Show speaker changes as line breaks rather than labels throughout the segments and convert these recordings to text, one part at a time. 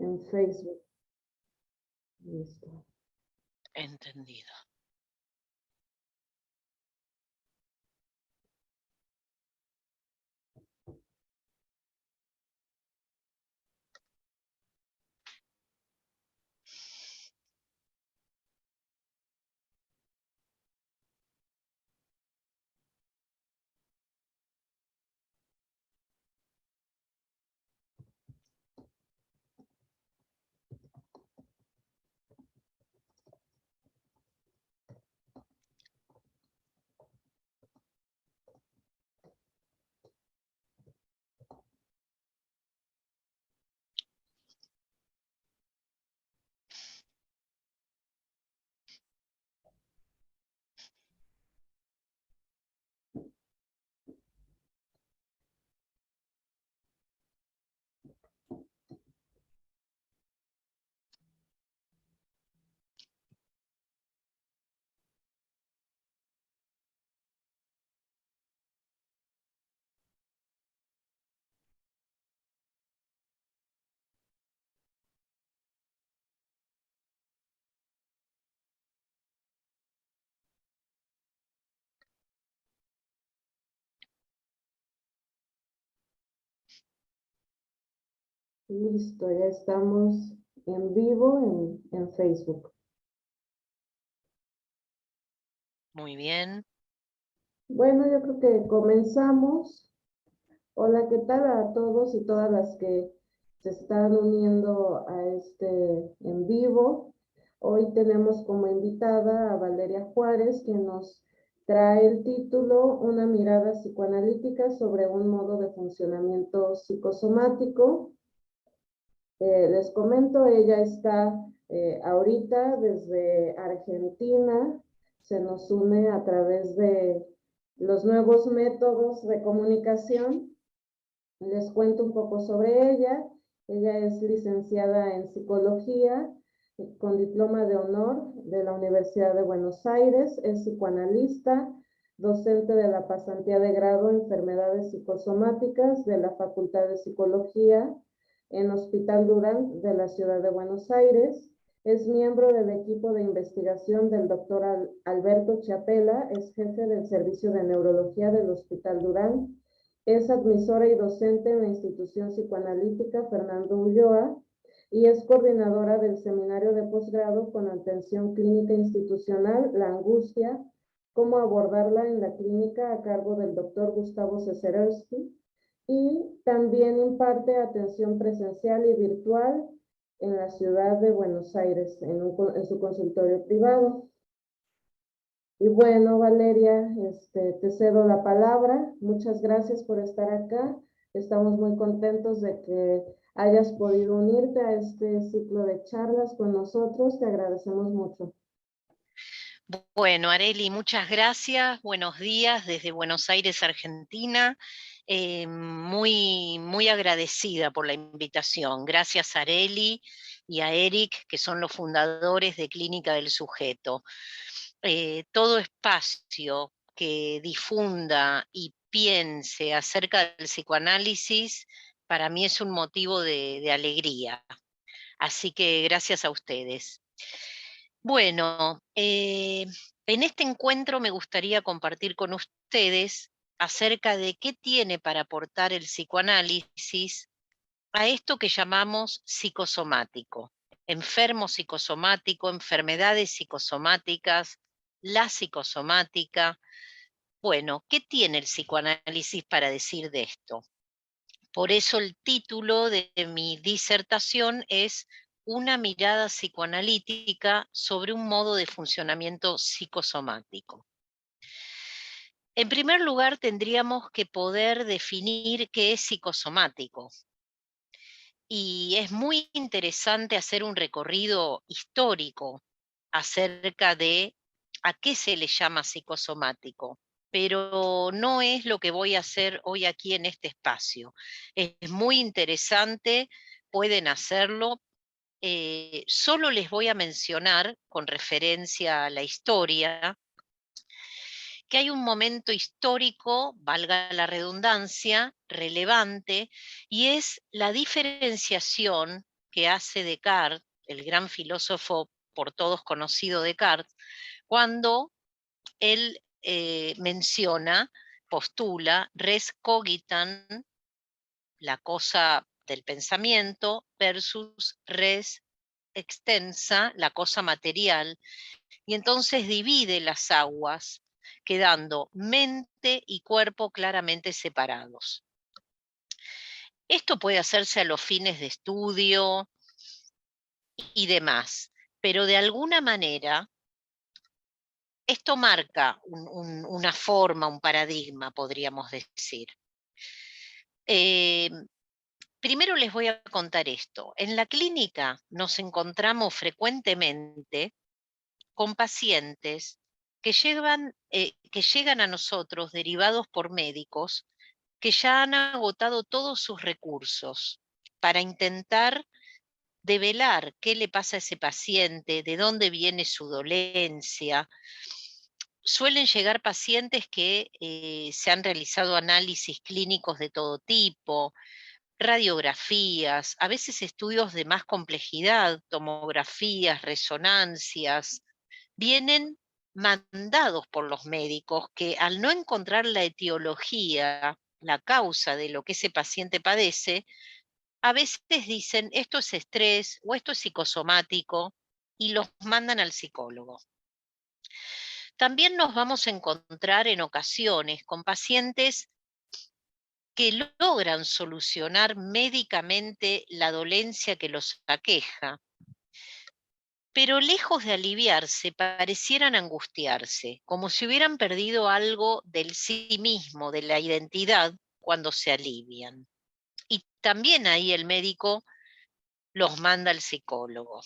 en Facebook. Listo.
Entendido.
Listo, ya estamos en vivo en Facebook.
Muy bien.
Bueno, yo creo que comenzamos. Hola, ¿qué tal a todos y todas las que se están uniendo a este en vivo? Hoy tenemos como invitada a Valeria Juárez, quien nos trae el título Una mirada psicoanalítica sobre un modo de funcionamiento psicosomático. Les comento, ella está ahorita desde Argentina, se nos une a través de los nuevos métodos de comunicación. Les cuento un poco sobre ella. Ella es licenciada en psicología con diploma de honor de la Universidad de Buenos Aires, es psicoanalista, docente de la pasantía de grado en enfermedades psicosomáticas de la Facultad de Psicología en Hospital Durán de la Ciudad de Buenos Aires. Es miembro del equipo de investigación del doctor Alberto Chiapella, es jefe del servicio de neurología del Hospital Durán. Es admisora y docente en la institución psicoanalítica Fernando Ulloa y es coordinadora del seminario de posgrado con atención clínica institucional, La Angustia, cómo abordarla en la clínica, a cargo del doctor Gustavo Cesarovsky, y también imparte atención presencial y virtual en la ciudad de Buenos Aires, en su consultorio privado. Y bueno, Valeria, te cedo la palabra. Muchas gracias por estar acá. Estamos muy contentos de que hayas podido unirte a este ciclo de charlas con nosotros. Te agradecemos mucho.
Bueno, Areli, muchas gracias. Buenos días desde Buenos Aires, Argentina. Muy agradecida por la invitación. Gracias a Areli y a Eric, que son los fundadores de Clínica del Sujeto. Todo espacio que difunda y piense acerca del psicoanálisis, para mí es un motivo de alegría. Así que gracias a ustedes. Bueno, en este encuentro me gustaría compartir con ustedes acerca de qué tiene para aportar el psicoanálisis a esto que llamamos psicosomático, enfermo psicosomático, enfermedades psicosomáticas, la psicosomática. Bueno, ¿qué tiene el psicoanálisis para decir de esto? Por eso el título de mi disertación es Una mirada psicoanalítica sobre un modo de funcionamiento psicosomático. En primer lugar, tendríamos que poder definir qué es psicosomático. Y es muy interesante hacer un recorrido histórico acerca de a qué se le llama psicosomático, pero no es lo que voy a hacer hoy aquí en este espacio. Es muy interesante, pueden hacerlo. Solo les voy a mencionar, con referencia a la historia, que hay un momento histórico, valga la redundancia, relevante, y es la diferenciación que hace Descartes, el gran filósofo por todos conocido Descartes, cuando él menciona, postula, res cogitan, la cosa del pensamiento, versus res extensa, la cosa material, y entonces divide las aguas, quedando mente y cuerpo claramente separados. Esto puede hacerse a los fines de estudio y demás, pero de alguna manera esto marca una forma, un paradigma, podríamos decir. Primero les voy a contar esto. En la clínica nos encontramos frecuentemente con pacientes que llegan a nosotros derivados por médicos que ya han agotado todos sus recursos para intentar develar qué le pasa a ese paciente, de dónde viene su dolencia. Suelen llegar pacientes que se han realizado análisis clínicos de todo tipo, radiografías, a veces estudios de más complejidad, tomografías, resonancias, vienen mandados por los médicos que al no encontrar la etiología, la causa de lo que ese paciente padece, a veces dicen esto es estrés o esto es psicosomático y los mandan al psicólogo. También nos vamos a encontrar en ocasiones con pacientes que logran solucionar médicamente la dolencia que los aqueja, pero lejos de aliviarse, parecieran angustiarse, como si hubieran perdido algo del sí mismo, de la identidad, cuando se alivian. Y también ahí el médico los manda al psicólogo.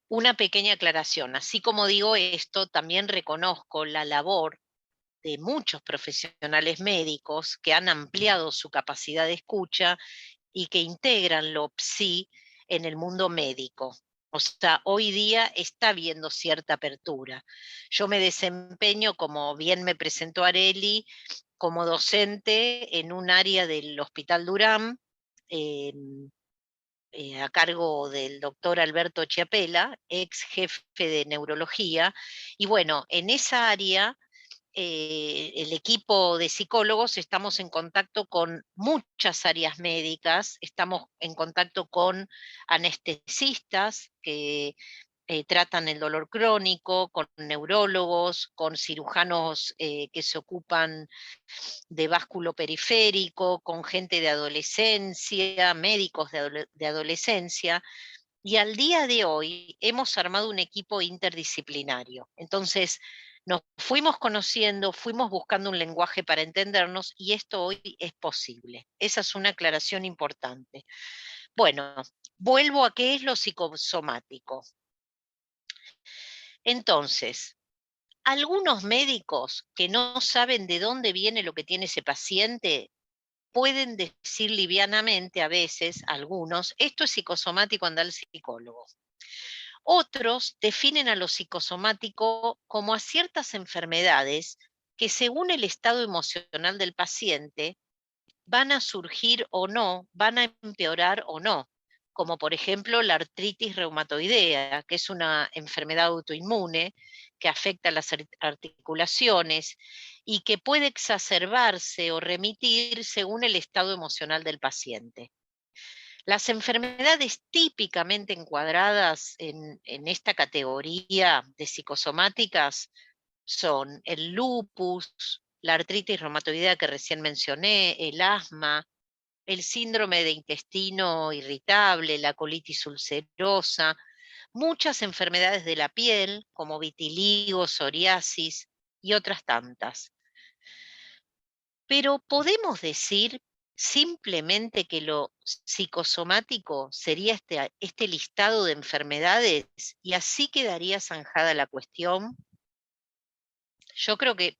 Una pequeña aclaración, así como digo esto, también reconozco la labor de muchos profesionales médicos que han ampliado su capacidad de escucha y que integran lo psi en el mundo médico. O sea, hoy día está habiendo cierta apertura. Yo me desempeño, como bien me presentó Areli, como docente en un área del Hospital Durán, a cargo del doctor Alberto Chiapela, ex jefe de neurología. Y bueno, en esa área el equipo de psicólogos estamos en contacto con muchas áreas médicas, estamos en contacto con anestesistas que tratan el dolor crónico, con neurólogos, con cirujanos que se ocupan de básculo periférico, con gente de adolescencia, médicos de adolescencia, y al día de hoy hemos armado un equipo interdisciplinario. Entonces, nos fuimos conociendo, fuimos buscando un lenguaje para entendernos y esto hoy es posible. Esa es una aclaración importante. Bueno, vuelvo a qué es lo psicosomático. Entonces, algunos médicos que no saben de dónde viene lo que tiene ese paciente pueden decir livianamente a veces, algunos, esto es psicosomático, anda al psicólogo. Otros definen a lo psicosomático como a ciertas enfermedades que según el estado emocional del paciente van a surgir o no, van a empeorar o no, como por ejemplo la artritis reumatoidea, que es una enfermedad autoinmune que afecta las articulaciones y que puede exacerbarse o remitir según el estado emocional del paciente. Las enfermedades típicamente encuadradas en esta categoría de psicosomáticas son el lupus, la artritis reumatoidea que recién mencioné, el asma, el síndrome de intestino irritable, la colitis ulcerosa, muchas enfermedades de la piel como vitiligo, psoriasis y otras tantas. Pero podemos decir simplemente que lo psicosomático sería este listado de enfermedades y así quedaría zanjada la cuestión. Yo creo que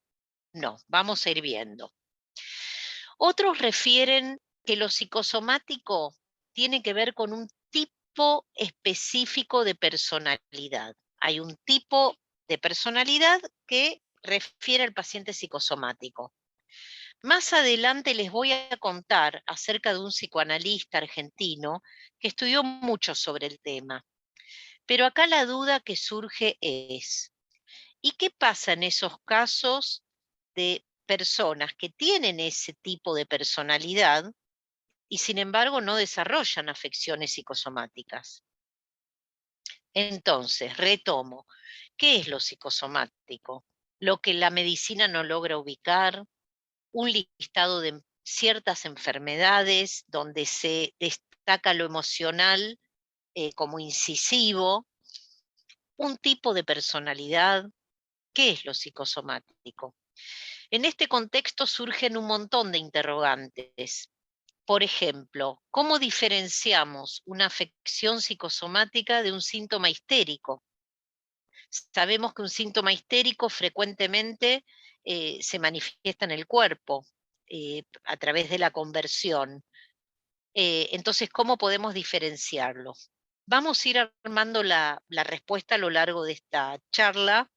no, vamos a ir viendo. Otros refieren que lo psicosomático tiene que ver con un tipo específico de personalidad. Hay un tipo de personalidad que refiere al paciente psicosomático. Más adelante les voy a contar acerca de un psicoanalista argentino que estudió mucho sobre el tema. Pero acá la duda que surge es, ¿y qué pasa en esos casos de personas que tienen ese tipo de personalidad y sin embargo no desarrollan afecciones psicosomáticas? Entonces, retomo, ¿qué es lo psicosomático? Lo que la medicina no logra ubicar, un listado de ciertas enfermedades donde se destaca lo emocional como incisivo, un tipo de personalidad. ¿Qué es lo psicosomático? En este contexto surgen un montón de interrogantes. Por ejemplo, ¿cómo diferenciamos una afección psicosomática de un síntoma histérico? Sabemos que un síntoma histérico frecuentemente se manifiesta en el cuerpo a través de la conversión. Entonces, ¿cómo podemos diferenciarlo? Vamos a ir armando la respuesta a lo largo de esta charla.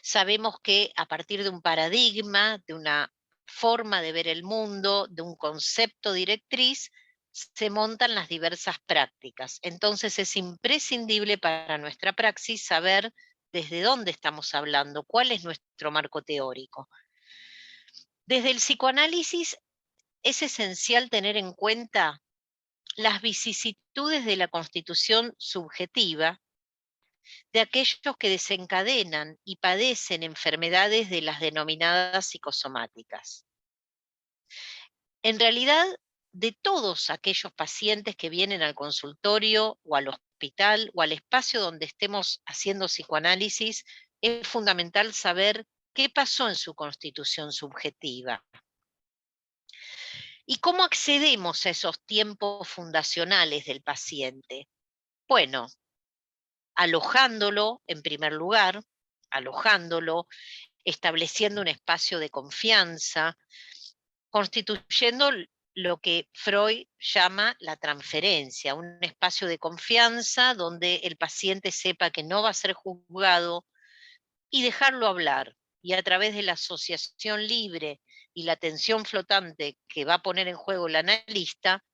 Sabemos que a partir de un paradigma, de una forma de ver el mundo, de un concepto directriz, se montan las diversas prácticas. Entonces es imprescindible para nuestra praxis saber desde dónde estamos hablando, cuál es nuestro marco teórico. Desde el psicoanálisis es esencial tener en cuenta las vicisitudes de la constitución subjetiva de aquellos que desencadenan y padecen enfermedades de las denominadas psicosomáticas. En realidad, de todos aquellos pacientes que vienen al consultorio o al hospital o al espacio donde estemos haciendo psicoanálisis, es fundamental saber qué pasó en su constitución subjetiva. ¿Y cómo accedemos a esos tiempos fundacionales del paciente? Bueno, alojándolo en primer lugar, alojándolo, estableciendo un espacio de confianza, constituyendo lo que Freud llama la transferencia, un espacio de confianza donde el paciente sepa que no va a ser juzgado y dejarlo hablar. Y a través de la asociación libre y la atención flotante que va a poner en juego el analista,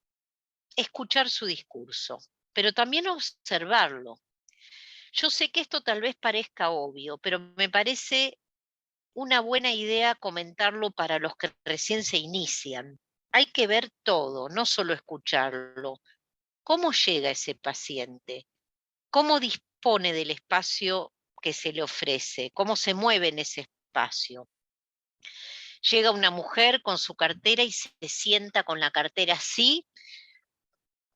escuchar su discurso, pero también observarlo. Yo sé que esto tal vez parezca obvio, pero me parece una buena idea comentarlo para los que recién se inician. Hay que ver todo, no solo escucharlo. ¿Cómo llega ese paciente? ¿Cómo dispone del espacio que se le ofrece? ¿Cómo se mueve en ese espacio? Llega una mujer con su cartera y se sienta con la cartera así,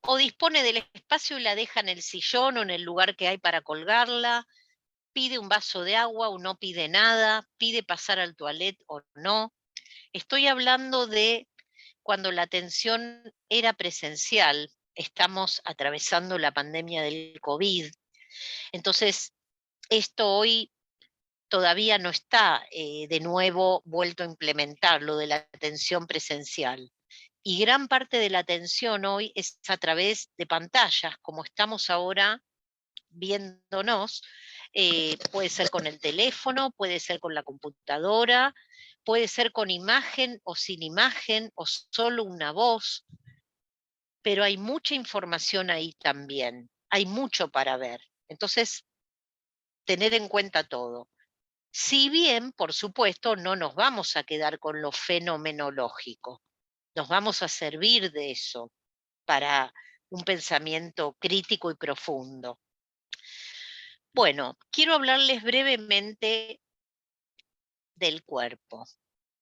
o dispone del espacio y la deja en el sillón o en el lugar que hay para colgarla, pide un vaso de agua o no pide nada, pide pasar al toilet o no. Estoy hablando de cuando la atención era presencial. Estamos atravesando la pandemia del COVID. Entonces, esto hoy todavía no está de nuevo vuelto a implementar, lo de la atención presencial. Y gran parte de la atención hoy es a través de pantallas, como estamos ahora viéndonos, puede ser con el teléfono, puede ser con la computadora, puede ser con imagen o sin imagen o solo una voz, pero hay mucha información ahí también, hay mucho para ver. Entonces, tener en cuenta todo. Si bien, por supuesto, no nos vamos a quedar con lo fenomenológico, nos vamos a servir de eso para un pensamiento crítico y profundo. Bueno, quiero hablarles brevemente del cuerpo.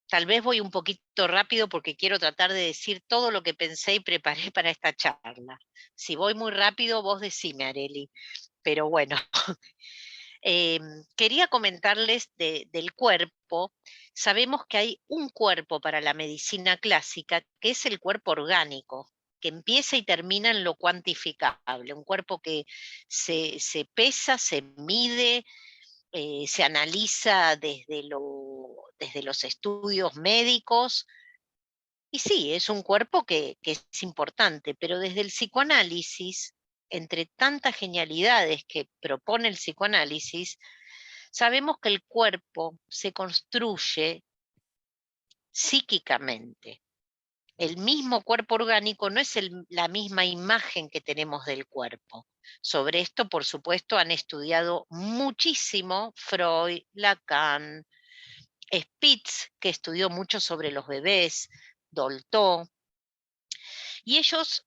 Tal vez voy un poquito rápido porque quiero tratar de decir todo lo que pensé y preparé para esta charla. Si voy muy rápido, vos decime, Areli. Pero bueno, quería comentarles del cuerpo. Sabemos que hay un cuerpo para la medicina clásica, que es el cuerpo orgánico, que empieza y termina en lo cuantificable, un cuerpo que se pesa, se mide, se analiza desde los estudios médicos, y sí, es un cuerpo que es importante, pero desde el psicoanálisis, entre tantas genialidades que propone el psicoanálisis, sabemos que el cuerpo se construye psíquicamente. El mismo cuerpo orgánico no es la misma imagen que tenemos del cuerpo. Sobre esto, por supuesto, han estudiado muchísimo Freud, Lacan, Spitz, que estudió mucho sobre los bebés, Dolto, y ellos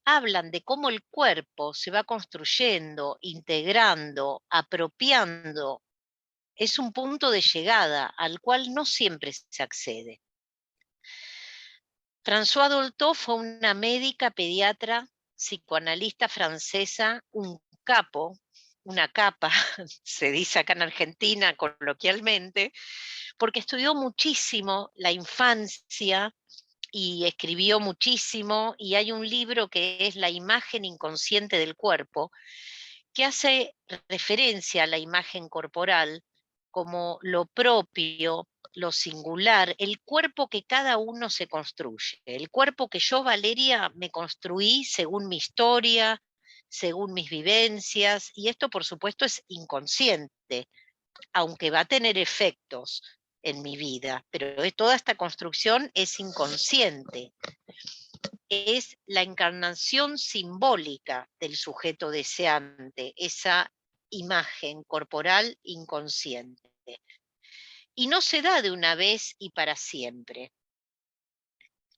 hablan de cómo el cuerpo se va construyendo, integrando, apropiando. Es un punto de llegada al cual no siempre se accede. Françoise Dolto fue una médica pediatra, psicoanalista francesa, un capo, una capa, se dice acá en Argentina coloquialmente, porque estudió muchísimo la infancia y escribió muchísimo, y hay un libro que es La imagen inconsciente del cuerpo, que hace referencia a la imagen corporal como lo propio, lo singular, el cuerpo que cada uno se construye, el cuerpo que yo, Valeria, me construí según mi historia, según mis vivencias, y esto por supuesto es inconsciente, aunque va a tener efectos en mi vida, pero toda esta construcción es inconsciente. Es la encarnación simbólica del sujeto deseante, esa imagen corporal inconsciente. Y no se da de una vez y para siempre.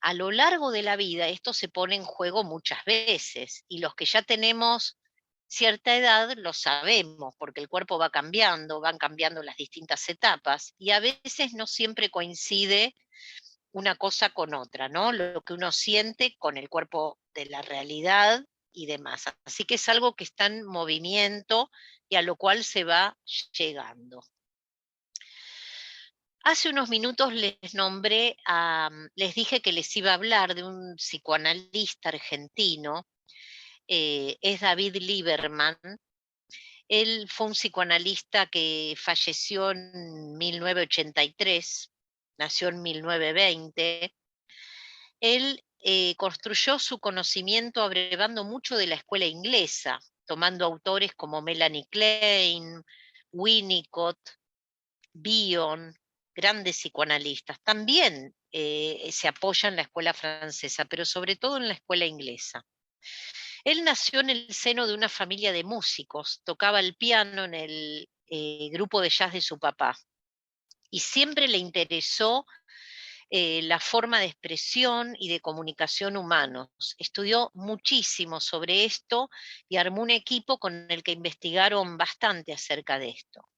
A lo largo de la vida esto se pone en juego muchas veces, y los que ya tenemos cierta edad lo sabemos, porque el cuerpo va cambiando, van cambiando las distintas etapas, y a veces no siempre coincide una cosa con otra, ¿no? Lo que uno siente con el cuerpo de la realidad y demás. Así que es algo que está en movimiento y a lo cual se va llegando. Hace unos minutos les dije que les iba a hablar de un psicoanalista argentino, es David Lieberman. Él fue un psicoanalista que falleció en 1983, nació en 1920. Él construyó su conocimiento abrevando mucho de la escuela inglesa, tomando autores como Melanie Klein, Winnicott, Bion, grandes psicoanalistas. También se apoya en la escuela francesa, pero sobre todo en la escuela inglesa. Él nació en el seno de una familia de músicos, tocaba el piano en el grupo de jazz de su papá, y siempre le interesó la forma de expresión y de comunicación humanos. Estudió muchísimo sobre esto y armó un equipo con el que investigaron bastante acerca de esto.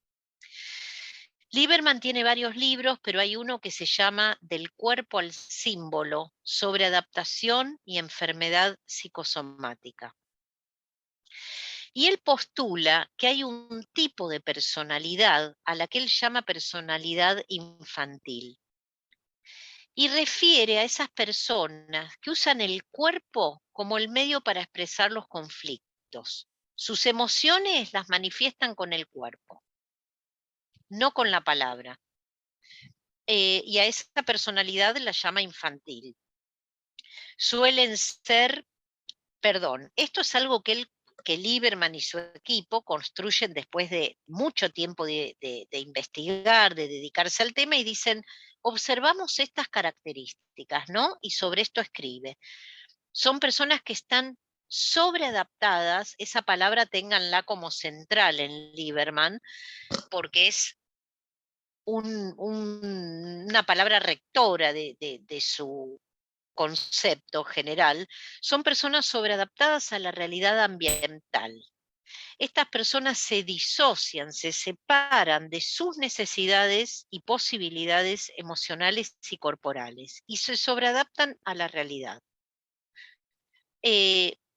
Lieberman tiene varios libros, pero hay uno que se llama Del cuerpo al símbolo, sobre adaptación y enfermedad psicosomática. Y él postula que hay un tipo de personalidad a la que él llama personalidad infantil. Y refiere a esas personas que usan el cuerpo como el medio para expresar los conflictos. Sus emociones las manifiestan con el cuerpo, no con la palabra. Y a esa personalidad la llama infantil. Suelen ser, esto es algo que Lieberman y su equipo construyen después de mucho tiempo de investigar, de dedicarse al tema, y dicen, observamos estas características, ¿no? Y sobre esto escribe. Son personas que están sobreadaptadas, esa palabra ténganla como central en Lieberman, porque es una palabra rectora de su concepto general. Son personas sobreadaptadas a la realidad ambiental. Estas personas se disocian, se separan de sus necesidades y posibilidades emocionales y corporales, y se sobreadaptan a la realidad.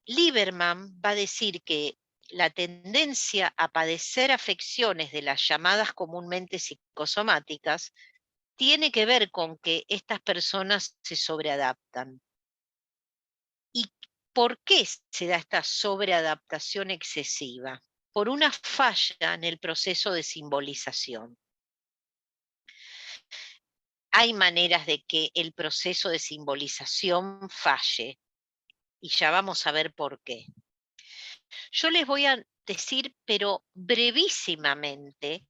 Lieberman va a decir que la tendencia a padecer afecciones de las llamadas comúnmente psicosomáticas tiene que ver con que estas personas se sobreadaptan. ¿Y por qué se da esta sobreadaptación excesiva? Por una falla en el proceso de simbolización. Hay maneras de que el proceso de simbolización falle, y ya vamos a ver por qué. Yo les voy a decir, pero brevísimamente,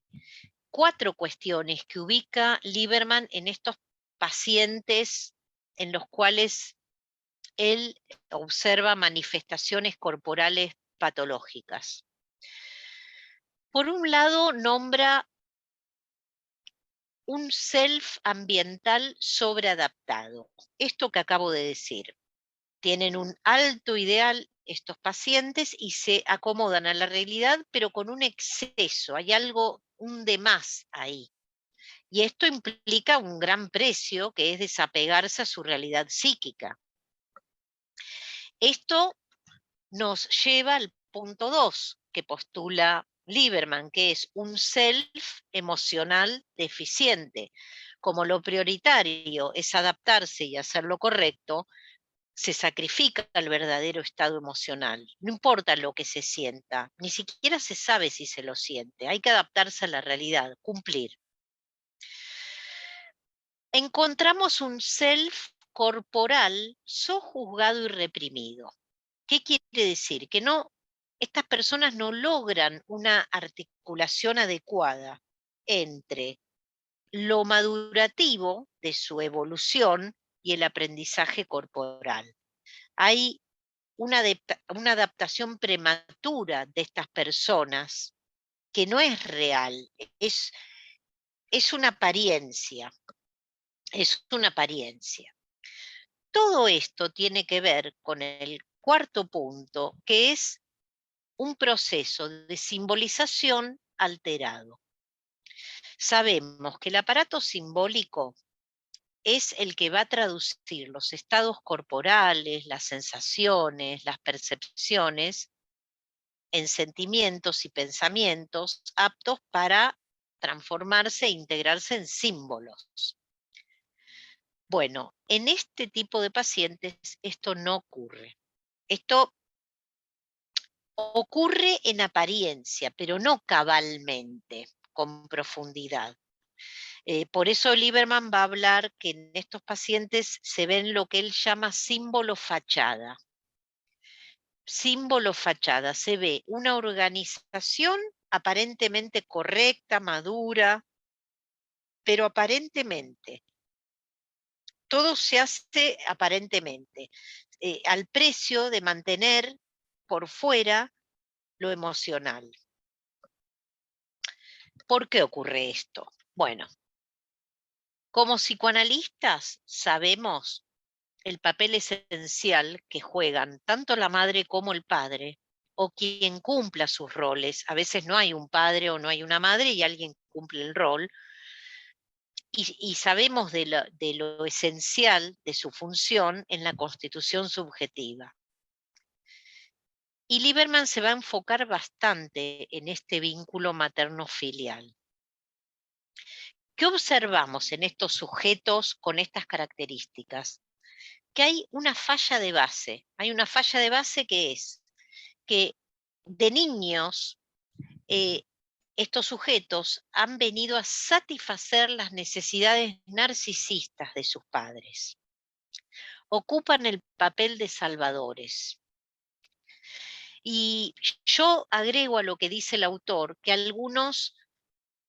4 cuestiones que ubica Lieberman en estos pacientes en los cuales él observa manifestaciones corporales patológicas. Por un lado, nombra un self ambiental sobreadaptado. Esto que acabo de decir. Tienen un alto ideal estos pacientes y se acomodan a la realidad, pero con un exceso, hay algo, un de más ahí. Y esto implica un gran precio, que es desapegarse a su realidad psíquica. Esto nos lleva al punto 2 que postula Lieberman, que es un self emocional deficiente. Como lo prioritario es adaptarse y hacer lo correcto, se sacrifica el verdadero estado emocional. No importa lo que se sienta, ni siquiera se sabe si se lo siente. Hay que adaptarse a la realidad, cumplir. Encontramos un self corporal sojuzgado y reprimido. ¿Qué quiere decir? Que estas personas no logran una articulación adecuada entre lo madurativo de su evolución y el aprendizaje corporal. Hay una adaptación prematura de estas personas que no es real, es una apariencia, es una apariencia. Todo esto tiene que ver con el cuarto punto, que es un proceso de simbolización alterado. Sabemos que el aparato simbólico es el que va a traducir los estados corporales, las sensaciones, las percepciones en sentimientos y pensamientos aptos para transformarse e integrarse en símbolos. Bueno, en este tipo de pacientes esto no ocurre. Esto ocurre en apariencia, pero no cabalmente, con profundidad. Por eso Lieberman va a hablar que en estos pacientes se ven lo que él llama símbolo fachada. Símbolo fachada, se ve una organización aparentemente correcta, madura, pero aparentemente. Todo se hace aparentemente, al precio de mantener por fuera lo emocional. ¿Por qué ocurre esto? Bueno, como psicoanalistas sabemos el papel esencial que juegan tanto la madre como el padre, o quien cumpla sus roles. A veces no hay un padre o no hay una madre y alguien cumple el rol. Y sabemos de lo esencial de su función en la constitución subjetiva. Y Lieberman se va a enfocar bastante en este vínculo materno-filial. ¿Qué observamos en estos sujetos con estas características? Que hay una falla de base. Hay una falla de base que es que de niños estos sujetos han venido a satisfacer las necesidades narcisistas de sus padres. Ocupan el papel de salvadores. Y yo agrego a lo que dice el autor que algunos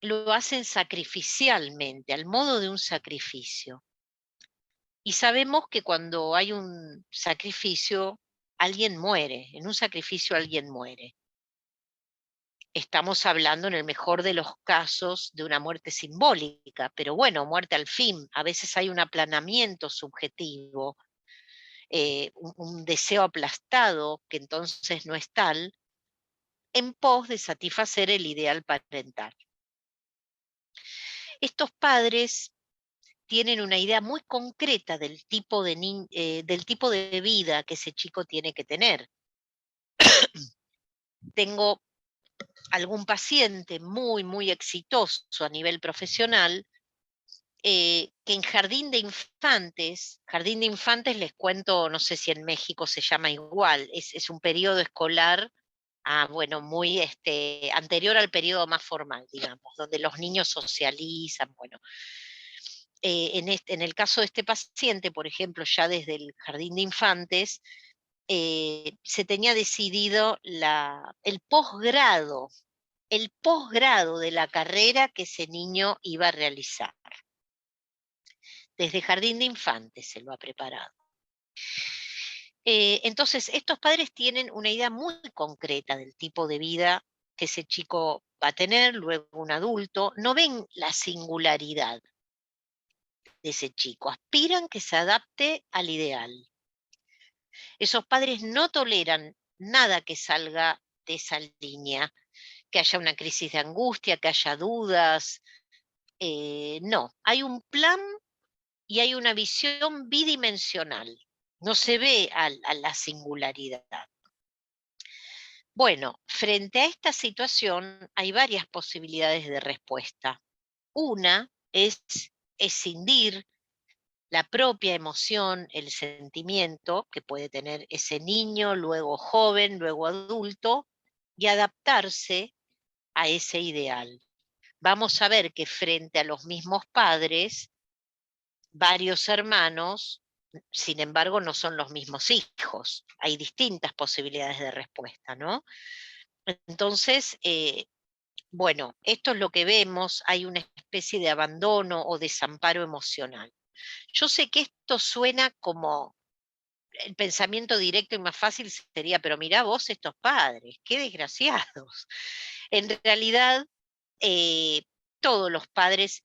lo hacen sacrificialmente, al modo de un sacrificio. Y sabemos que cuando hay un sacrificio, alguien muere. En un sacrificio alguien muere. Estamos hablando en el mejor de los casos de una muerte simbólica, pero bueno, muerte al fin. A veces hay un aplanamiento subjetivo, un deseo aplastado que entonces no es tal, en pos de satisfacer el ideal parental. Estos padres tienen una idea muy concreta del tipo de vida que ese chico tiene que tener. Tengo algún paciente muy, muy exitoso a nivel profesional, que en jardín de infantes les cuento, no sé si en México se llama igual, es un periodo escolar, bueno, muy anterior al periodo más formal, digamos, donde los niños socializan, bueno. En el caso de este paciente, por ejemplo, ya desde el jardín de infantes, se tenía decidido el posgrado de la carrera que ese niño iba a realizar. desde jardín de infantes se lo ha preparado. Entonces, estos padres tienen una idea muy concreta del tipo de vida que ese chico va a tener, luego un adulto, no ven la singularidad de ese chico, aspiran que se adapte al ideal. Esos padres no toleran nada que salga de esa línea, que haya una crisis de angustia, que haya dudas. No, hay un plan y hay una visión bidimensional. No se ve a la singularidad. Bueno, frente a esta situación hay varias posibilidades de respuesta. Una es escindir la propia emoción, el sentimiento que puede tener ese niño, luego joven, luego adulto, y adaptarse a ese ideal. Vamos a ver que frente a los mismos padres, varios hermanos, sin embargo, no son los mismos hijos. Hay distintas posibilidades de respuesta, ¿no? Entonces, bueno, esto es lo que vemos, hay una especie de abandono o desamparo emocional. Yo sé que esto suena como el pensamiento directo y más fácil sería, pero mirá vos estos padres, qué desgraciados. En realidad, eh, todos los padres,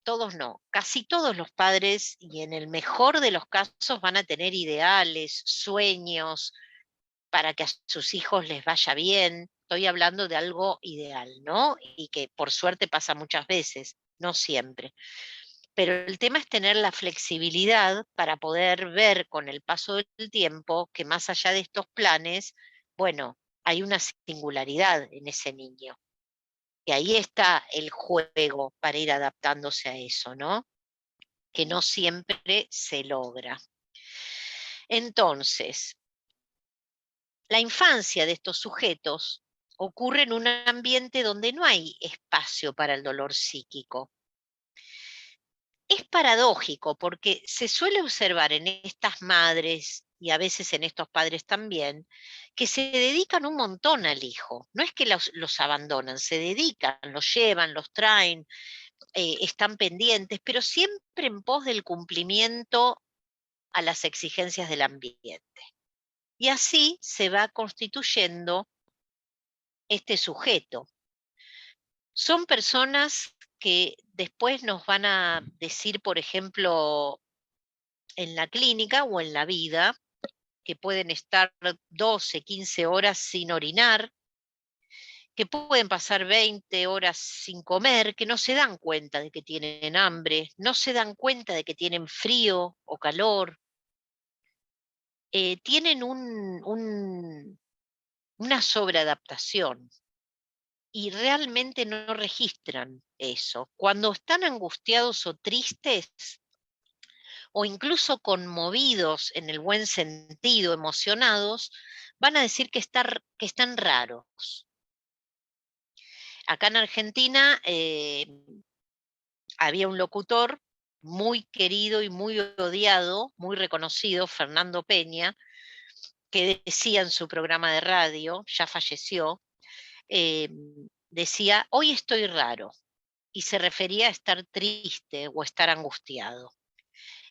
todos no, casi todos los padres, y en el mejor de los casos van a tener ideales, sueños, para que a sus hijos les vaya bien. Estoy hablando de algo ideal, ¿no? Y que por suerte pasa muchas veces, no siempre. Pero el tema es tener la flexibilidad para poder ver con el paso del tiempo que más allá de estos planes, bueno, hay una singularidad en ese niño. Y ahí está el juego para ir adaptándose a eso, ¿no? Que no siempre se logra. Entonces, la infancia de estos sujetos ocurre en un ambiente donde no hay espacio para el dolor psíquico. Es paradójico porque se suele observar en estas madres y a veces en estos padres también, que se dedican un montón al hijo. No es que los abandonan, se dedican, los llevan, los traen, están pendientes, pero siempre en pos del cumplimiento a las exigencias del ambiente. Y así se va constituyendo este sujeto. Son personas que después nos van a decir, por ejemplo, en la clínica o en la vida, que pueden estar 12, 15 horas sin orinar, que pueden pasar 20 horas sin comer, que no se dan cuenta de que tienen hambre, no se dan cuenta de que tienen frío o calor, tienen una sobreadaptación y realmente no registran eso. Cuando están angustiados o tristes, o incluso conmovidos en el buen sentido, emocionados, van a decir que están raros. Acá en Argentina había un locutor muy querido y muy odiado, muy reconocido, Fernando Peña, que decía en su programa de radio, ya falleció, eh, decía, hoy estoy raro, y se refería a estar triste o estar angustiado.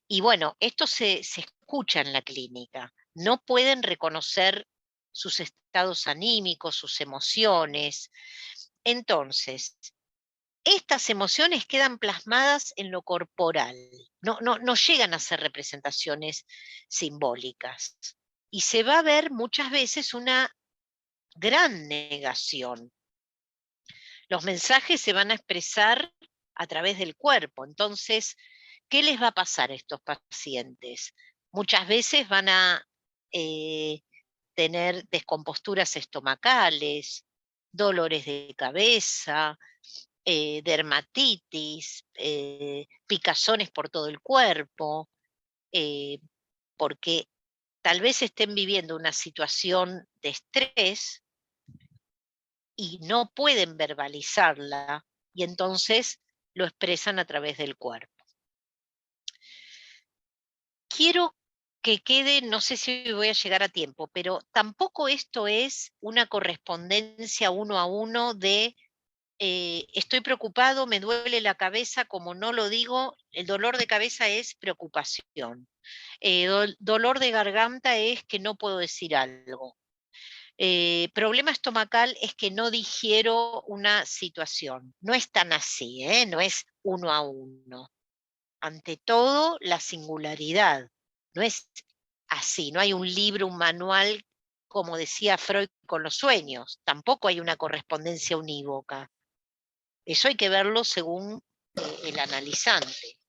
Y bueno, esto se escucha en la clínica. No pueden reconocer sus estados anímicos, sus emociones. Entonces, estas emociones quedan plasmadas en lo corporal. No llegan a ser representaciones simbólicas. Y se va a ver muchas veces una gran negación. Los mensajes se van a expresar a través del cuerpo. Entonces, ¿qué les va a pasar a estos pacientes? Muchas veces van a tener descomposturas estomacales, dolores de cabeza, dermatitis, picazones por todo el cuerpo, eh, porque tal vez estén viviendo una situación de estrés y no pueden verbalizarla y entonces lo expresan a través del cuerpo. Quiero que quede, no sé si voy a llegar a tiempo, pero tampoco esto es una correspondencia uno a uno de estoy preocupado, me duele la cabeza, como no lo digo, el dolor de cabeza es preocupación. Dolor de garganta es que no puedo decir algo. Problema estomacal es que no digiero una situación. No es tan así, ¿eh? No es uno a uno. Ante todo, la singularidad. No es así, no hay un libro, un manual, como decía Freud con los sueños. Tampoco hay una correspondencia unívoca. Eso hay que verlo según el analizante.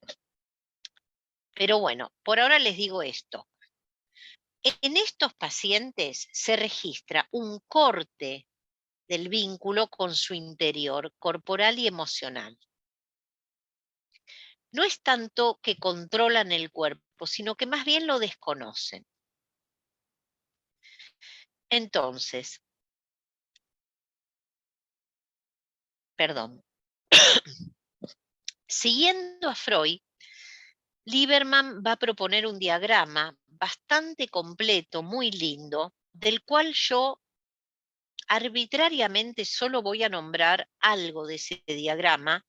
Pero bueno, por ahora les digo esto. En estos pacientes se registra un corte del vínculo con su interior corporal y emocional. No es tanto que controlan el cuerpo, sino que más bien lo desconocen. Entonces, perdón, siguiendo a Freud, Lieberman va a proponer un diagrama bastante completo, muy lindo, del cual yo arbitrariamente solo voy a nombrar algo de ese diagrama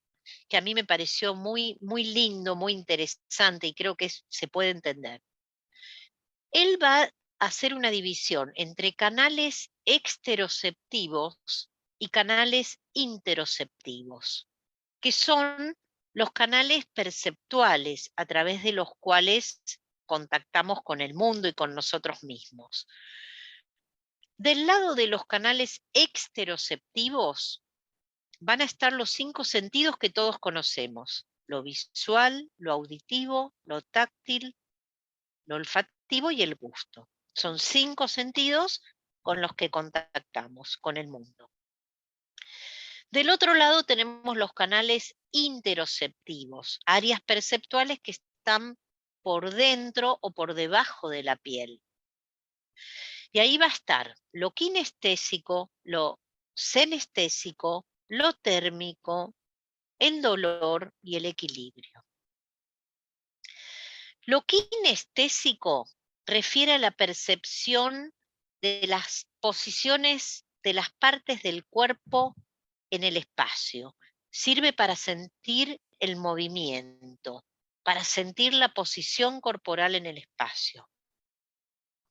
que a mí me pareció muy, muy lindo, muy interesante y creo que se puede entender. Él va a hacer una división entre canales exteroceptivos y canales interoceptivos, que son los canales perceptuales a través de los cuales contactamos con el mundo y con nosotros mismos. Del lado de los canales exteroceptivos van a estar los 5 sentidos que todos conocemos: lo visual, lo auditivo, lo táctil, lo olfativo y el gusto. Son 5 sentidos con los que contactamos con el mundo. Del otro lado tenemos los canales interoceptivos, áreas perceptuales que están por dentro o por debajo de la piel. Y ahí va a estar lo kinestésico, lo senestésico, lo térmico, el dolor y el equilibrio. Lo kinestésico refiere a la percepción de las posiciones de las partes del cuerpo en el espacio. Sirve para sentir el movimiento, para sentir la posición corporal en el espacio.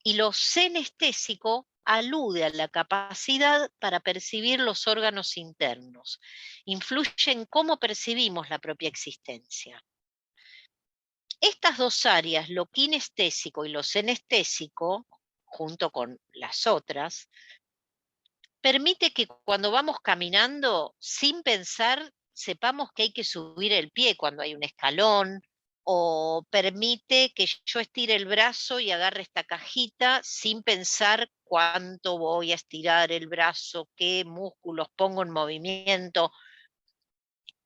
Y lo senestésico alude a la capacidad para percibir los órganos internos. Influye en cómo percibimos la propia existencia. Estas dos áreas, lo kinestésico y lo senestésico, junto con las otras, permite que cuando vamos caminando, sin pensar, sepamos que hay que subir el pie cuando hay un escalón, o permite que yo estire el brazo y agarre esta cajita sin pensar cuánto voy a estirar el brazo, qué músculos pongo en movimiento.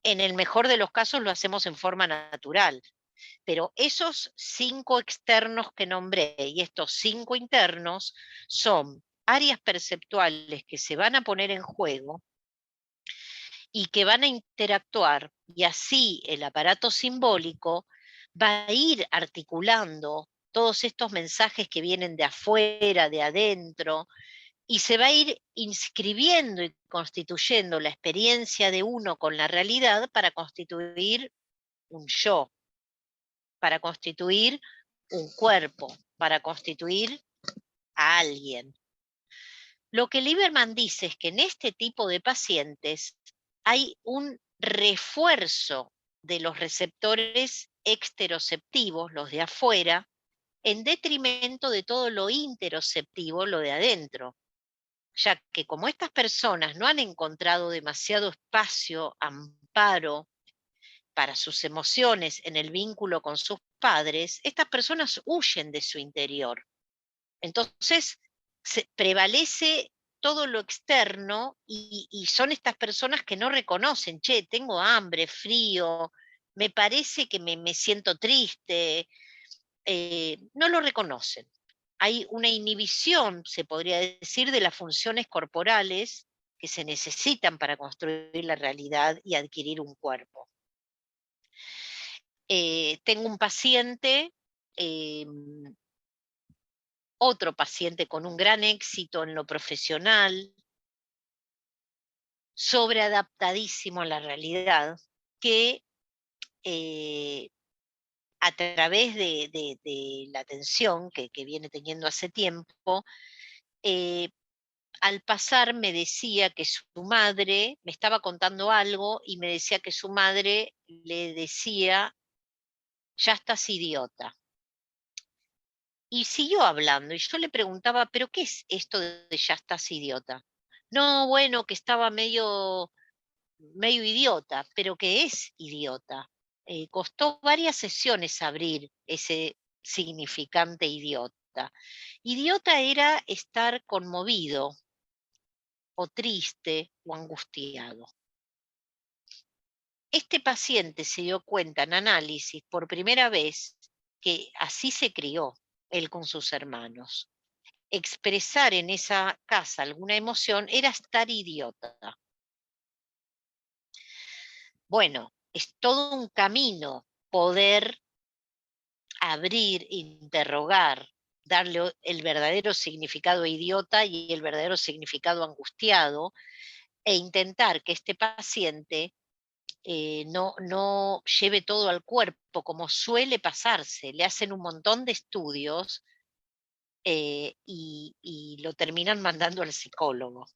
En el mejor de los casos lo hacemos en forma natural. Pero esos 5 externos que nombré y estos 5 internos son áreas perceptuales que se van a poner en juego y que van a interactuar, y así el aparato simbólico va a ir articulando todos estos mensajes que vienen de afuera, de adentro, y se va a ir inscribiendo y constituyendo la experiencia de uno con la realidad para constituir un yo, para constituir un cuerpo, para constituir a alguien. Lo que Lieberman dice es que en este tipo de pacientes hay un refuerzo de los receptores exteroceptivos, los de afuera, en detrimento de todo lo interoceptivo, lo de adentro, ya que como estas personas no han encontrado demasiado espacio, amparo, para sus emociones en el vínculo con sus padres, estas personas huyen de su interior. Entonces, prevalece todo lo externo y son estas personas que no reconocen, che, tengo hambre, frío, me parece que me siento triste, no lo reconocen. Hay una inhibición, se podría decir, de las funciones corporales que se necesitan para construir la realidad y adquirir un cuerpo. Tengo un paciente, otro paciente con un gran éxito en lo profesional, sobreadaptadísimo a la realidad, que a través de la atención que viene teniendo hace tiempo, eh, al pasar me decía que su madre me estaba contando algo y me decía que su madre le decía: "Ya estás idiota". Y siguió hablando, y yo le preguntaba: "¿Pero qué es esto de ya estás idiota?". No, bueno, que estaba medio idiota, pero que es idiota. Costó varias sesiones abrir ese significante idiota. Idiota era estar conmovido, o triste, o angustiado. Este paciente se dio cuenta en análisis por primera vez que así se crió él con sus hermanos. Expresar en esa casa alguna emoción era estar idiota. Bueno, es todo un camino poder abrir, interrogar, darle el verdadero significado idiota y el verdadero significado angustiado, e intentar que este paciente no lleve todo al cuerpo, como suele pasarse. Le hacen un montón de estudios y lo terminan mandando al psicólogo,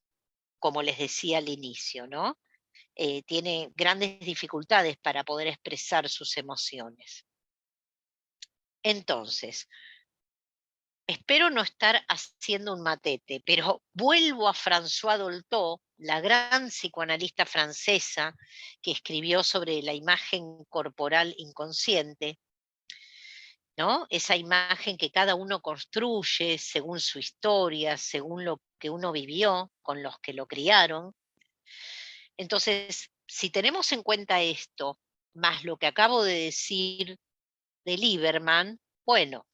como les decía al inicio, ¿no? Tiene grandes dificultades para poder expresar sus emociones. Entonces, espero no estar haciendo un matete, pero vuelvo a François Dolto, la gran psicoanalista francesa que escribió sobre la imagen corporal inconsciente, ¿no? Esa imagen que cada uno construye según su historia, según lo que uno vivió, con los que lo criaron. Entonces, si tenemos en cuenta esto, más lo que acabo de decir de Lieberman, bueno,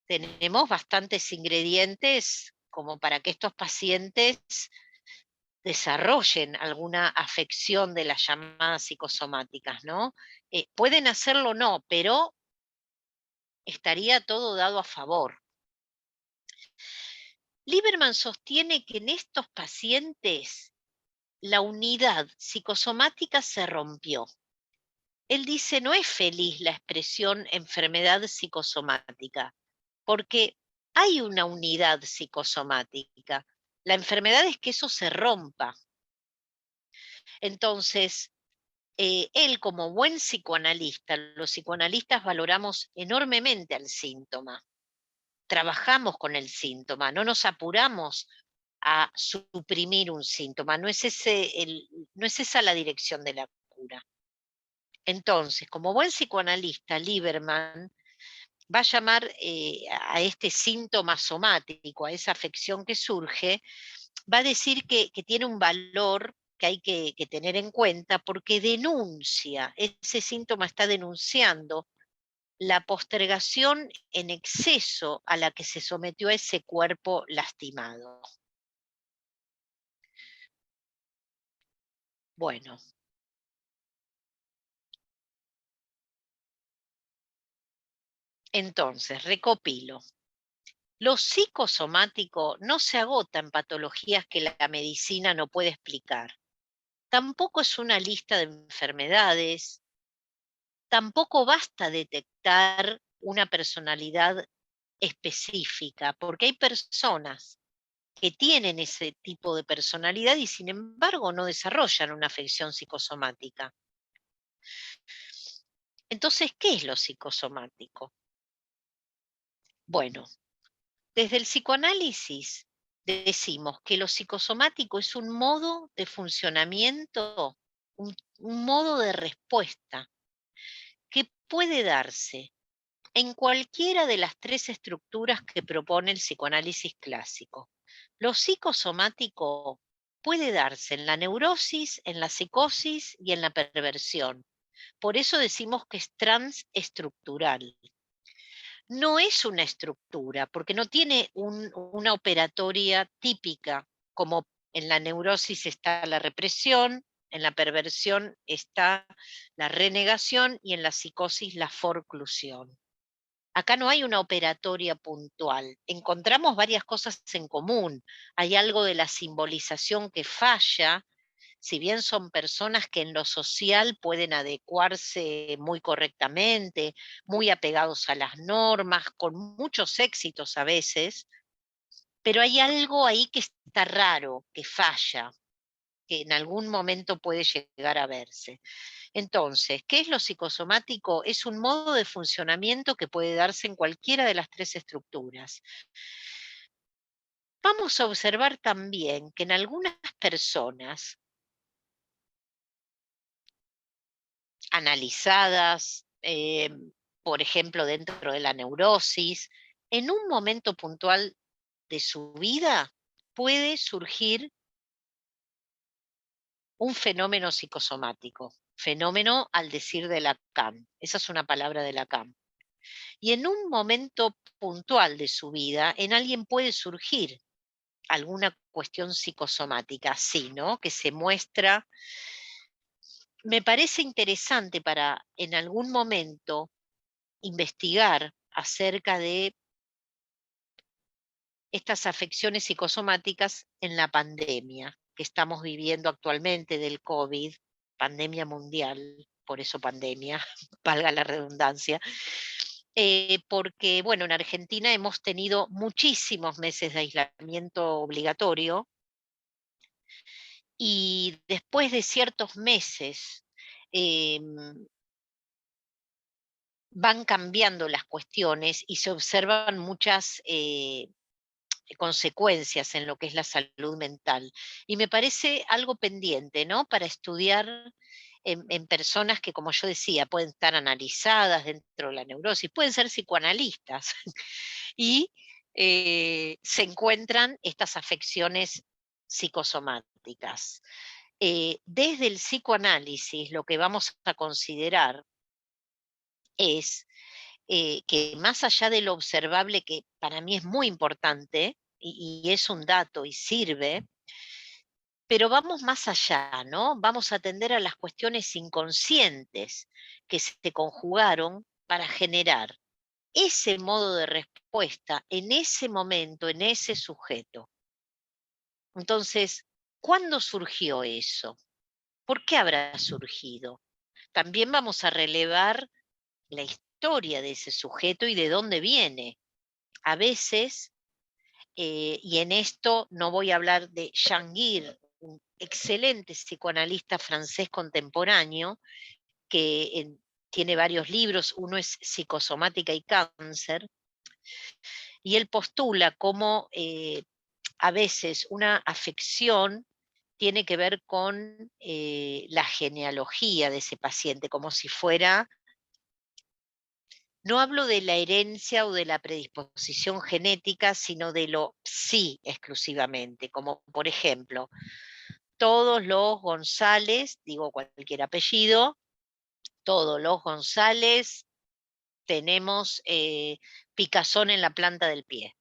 tenemos bastantes ingredientes como para que estos pacientes desarrollen alguna afección de las llamadas psicosomáticas, ¿no? Pueden hacerlo o no, pero estaría todo dado a favor. Lieberman sostiene que en estos pacientes la unidad psicosomática se rompió. Él dice, no es feliz la expresión enfermedad psicosomática, porque hay una unidad psicosomática. La enfermedad es que eso se rompa. Entonces, él como buen psicoanalista, los psicoanalistas valoramos enormemente al síntoma, trabajamos con el síntoma, no nos apuramos a suprimir un síntoma, no es esa la dirección de la cura. Entonces, como buen psicoanalista, Lieberman va a llamar a este síntoma somático, a esa afección que surge, va a decir que tiene un valor que hay que tener en cuenta porque denuncia, ese síntoma está denunciando la postergación en exceso a la que se sometió a ese cuerpo lastimado. Bueno, entonces, recopilo. Lo psicosomático no se agota en patologías que la medicina no puede explicar. Tampoco es una lista de enfermedades, tampoco basta detectar una personalidad específica, porque hay personas que tienen ese tipo de personalidad y sin embargo no desarrollan una afección psicosomática. Entonces, ¿qué es lo psicosomático? Bueno, desde el psicoanálisis decimos que lo psicosomático es un modo de funcionamiento, un modo de respuesta que puede darse en cualquiera de las tres estructuras que propone el psicoanálisis clásico. Lo psicosomático puede darse en la neurosis, en la psicosis y en la perversión. Por eso decimos que es transestructural. No es una estructura, porque no tiene una operatoria típica, como en la neurosis está la represión, en la perversión está la renegación y en la psicosis la forclusión. Acá no hay una operatoria puntual. Encontramos varias cosas en común. Hay algo de la simbolización que falla si bien son personas que en lo social pueden adecuarse muy correctamente, muy apegados a las normas, con muchos éxitos a veces, pero hay algo ahí que está raro, que falla, que en algún momento puede llegar a verse. Entonces, ¿qué es lo psicosomático? Es un modo de funcionamiento que puede darse en cualquiera de las tres estructuras. Vamos a observar también que en algunas personas analizadas, por ejemplo, dentro de la neurosis, en un momento puntual de su vida puede surgir un fenómeno psicosomático, fenómeno al decir de Lacan, esa es una palabra de Lacan. Y en un momento puntual de su vida, en alguien puede surgir alguna cuestión psicosomática, sí, ¿no? Que se muestra. Me parece interesante para en algún momento investigar acerca de estas afecciones psicosomáticas en la pandemia que estamos viviendo actualmente del COVID, pandemia mundial, por eso pandemia, valga la redundancia, porque, bueno, en Argentina hemos tenido muchísimos meses de aislamiento obligatorio y después de ciertos meses van cambiando las cuestiones y se observan muchas consecuencias en lo que es la salud mental. Y me parece algo pendiente, ¿no? Para estudiar en personas que, como yo decía, pueden estar analizadas dentro de la neurosis, pueden ser psicoanalistas, y se encuentran estas afecciones psicosomáticas. Desde el psicoanálisis, lo que vamos a considerar es que más allá de lo observable, que para mí es muy importante, y es un dato y sirve, pero vamos más allá, ¿no? Vamos a atender a las cuestiones inconscientes que se conjugaron para generar ese modo de respuesta en ese momento, en ese sujeto. Entonces, ¿cuándo surgió eso? ¿Por qué habrá surgido? También vamos a relevar la historia de ese sujeto y de dónde viene. A veces, y en esto no voy a hablar de Jean Guir, un excelente psicoanalista francés contemporáneo, que tiene varios libros, uno es Psicosomática y Cáncer, y él postula cómo a veces una afección tiene que ver con la genealogía de ese paciente, como si fuera. No hablo de la herencia o de la predisposición genética, sino de lo sí exclusivamente, como por ejemplo, todos los González, digo cualquier apellido, todos los González tenemos picazón en la planta del pie.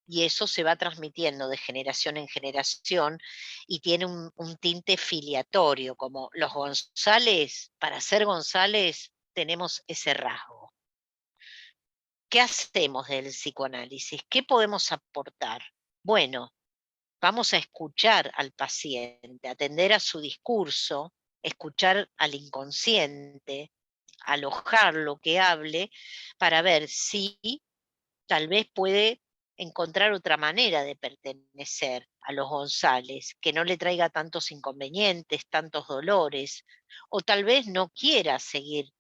Y eso se va transmitiendo de generación en generación y tiene un tinte filiatorio, como los González, para ser González tenemos ese rasgo. ¿Qué hacemos del psicoanálisis? ¿Qué podemos aportar? Bueno, vamos a escuchar al paciente, atender a su discurso, escuchar al inconsciente, alojar lo que hable, para ver si tal vez puede encontrar otra manera de pertenecer a los González, que no le traiga tantos inconvenientes, tantos dolores, o tal vez no quiera seguir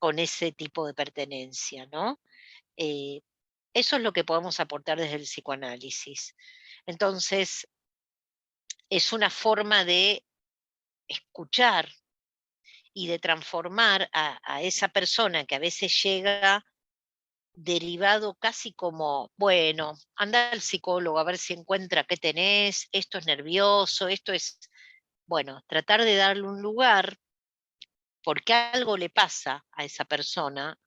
con ese tipo de pertenencia, ¿no? Eh, Eso es lo que podemos aportar desde el psicoanálisis. Entonces, es una forma de escuchar y de transformar a esa persona que a veces llega derivado casi como, bueno, anda al psicólogo a ver si encuentra qué tenés, esto es nervioso, esto es, bueno, tratar de darle un lugar porque algo le pasa a esa persona